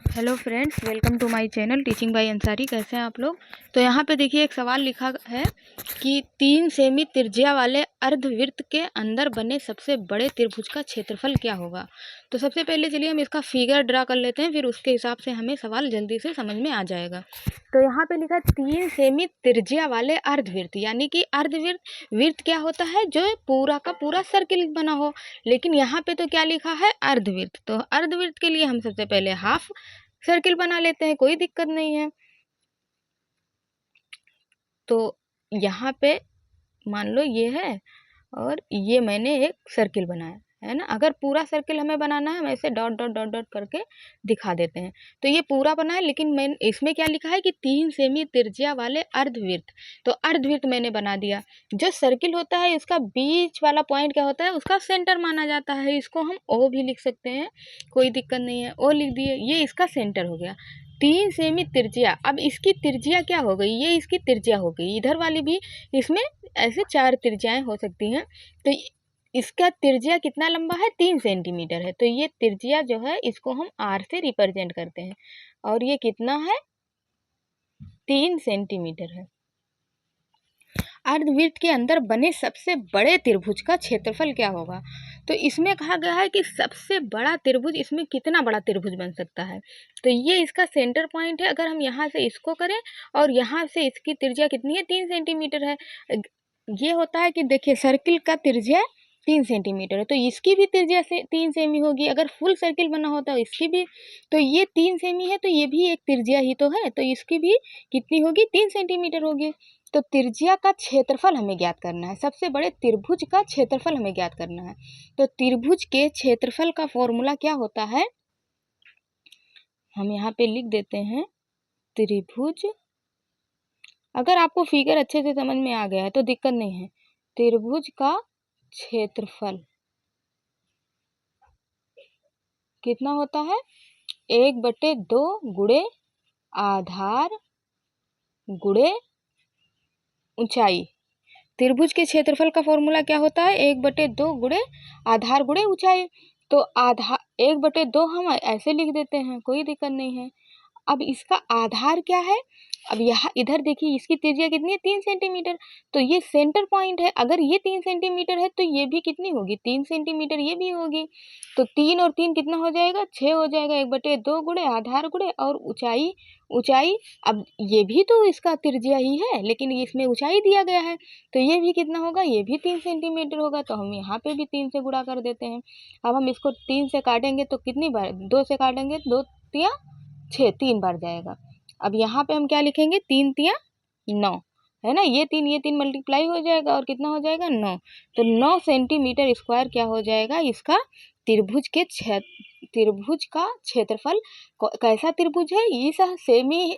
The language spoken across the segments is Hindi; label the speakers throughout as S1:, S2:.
S1: Hello friends, welcome to my channel teaching by Ansari. कैसे हैं आप लोग। तो यहाँ पे देखिए एक सवाल लिखा है कि 3 सेमी त्रिज्या वाले अर्धवृत्त के अंदर बने सबसे बड़े त्रिभुज का क्षेत्रफल क्या होगा। तो सबसे पहले चलिए हम इसका फिगर ड्रा कर लेते हैं, फिर उसके हिसाब से हमें सवाल जल्दी से समझ में आ जाएगा। तो यहाँ पे लिखा 3 सेमी त्रिज्या वाले अर्धवृत्त, यानी कि वृत्त क्या होता है, जो पूरा का पूरा सर्किल बना हो। लेकिन यहाँ पे तो क्या लिखा है, अर्धवृत्त। तो अर्धवृत्त के लिए हम सबसे पहले हाफ सर्किल बना लेते हैं, कोई दिक्कत नहीं है। तो यहाँ पे मान लो ये है और ये मैंने एक सर्किल बनाया है ना। अगर पूरा सर्किल हमें बनाना है, हम ऐसे डॉट डॉट डॉट डॉट करके दिखा देते हैं। तो ये पूरा बना है, लेकिन मैं इसमें क्या लिखा है कि 3 सेमी त्रिज्या वाले अर्धवृत्त। तो अर्धवृत्त मैंने बना दिया। जो सर्किल होता है इसका बीच वाला पॉइंट क्या होता है, उसका सेंटर माना जाता है। इसको हम ओ भी लिख सकते हैं, कोई दिक्कत नहीं है, ओ लिख दिए। ये इसका सेंटर हो गया। 3 सेमी त्रिज्या, अब इसकी त्रिज्या क्या हो गई, ये इसकी त्रिज्या हो गई। इधर वाली भी, इसमें ऐसे 4 त्रिज्याएं हो सकती हैं। तो इसका त्रिज्या कितना लंबा है, 3 सेंटीमीटर है। तो ये त्रिज्या जो है इसको हम आर से रिप्रेजेंट करते हैं, और ये कितना है, 3 सेंटीमीटर है। अर्धवृत्त के अंदर बने सबसे बड़े त्रिभुज का क्षेत्रफल क्या होगा। तो इसमें कहा गया है कि सबसे बड़ा त्रिभुज, इसमें कितना बड़ा त्रिभुज बन सकता है। तो ये इसका सेंटर पॉइंट है। अगर हम यहाँ से इसको करें और यहाँ से इसकी त्रिज्या कितनी है, 3 सेंटीमीटर है। ये होता है कि देखिए सर्किल का त्रिज्या 3 सेंटीमीटर है, तो इसकी भी त्रिज्या से 3 सेमी होगी। अगर फुल सर्किल बना होता है इसकी भी, तो ये 3 सेमी है, तो ये भी एक त्रिज्या ही तो है, तो इसकी भी कितनी होगी, 3 सेंटीमीटर होगी। तो त्रिज्या का क्षेत्रफल हमें ज्ञात करना है, सबसे बड़े त्रिभुज का क्षेत्रफल हमें ज्ञात करना है। तो त्रिभुज के क्षेत्रफल का फॉर्मूला क्या होता है, हम यहाँ पे लिख देते हैं। त्रिभुज, अगर आपको फिगर अच्छे से समझ में आ गया है तो दिक्कत नहीं है। त्रिभुज का क्षेत्रफल कितना होता है, 1/2 गुणे आधार गुणे ऊंचाई। त्रिभुज के क्षेत्रफल का फॉर्मूला क्या होता है, 1/2 गुणे आधार गुणे ऊंचाई। तो आधार 1/2 हम ऐसे लिख देते हैं, कोई दिक्कत नहीं है। अब इसका आधार क्या है, अब यहाँ इधर देखिए इसकी त्रिज्या कितनी है, 3 सेंटीमीटर। तो ये सेंटर पॉइंट है। अगर ये 3 सेंटीमीटर है तो ये भी कितनी होगी, 3 सेंटीमीटर ये भी होगी। तो 3 और 3 कितना हो जाएगा, 6 हो जाएगा। 1/2 गुणे आधार गुणे और ऊंचाई ऊंचाई। अब ये भी तो इसका त्रिज्या ही है, लेकिन इसमें ऊंचाई दिया गया है, तो ये भी कितना होगा, ये भी 3 सेंटीमीटर होगा। तो हम यहाँ पे भी 3 से गुणा कर देते हैं। अब हम इसको 3 से काटेंगे तो कितनी बार, 2 से काटेंगे, 2 तिया 6, 3 बार जाएगा। अब यहाँ पे हम क्या लिखेंगे, 3 तिया 9 है ना। ये 3 मल्टीप्लाई हो जाएगा और कितना हो जाएगा, 9। तो 9 सेंटीमीटर स्क्वायर क्या हो जाएगा, इसका त्रिभुज का क्षेत्रफल। कैसा त्रिभुज है, इस सेमी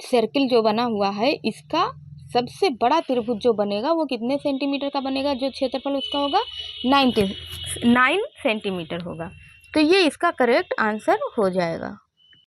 S1: सर्किल जो बना हुआ है, इसका सबसे बड़ा त्रिभुज जो बनेगा वो कितने सेंटीमीटर का बनेगा, जो क्षेत्रफल उसका होगा 9 सेंटीमीटर होगा। तो ये इसका करेक्ट आंसर हो जाएगा।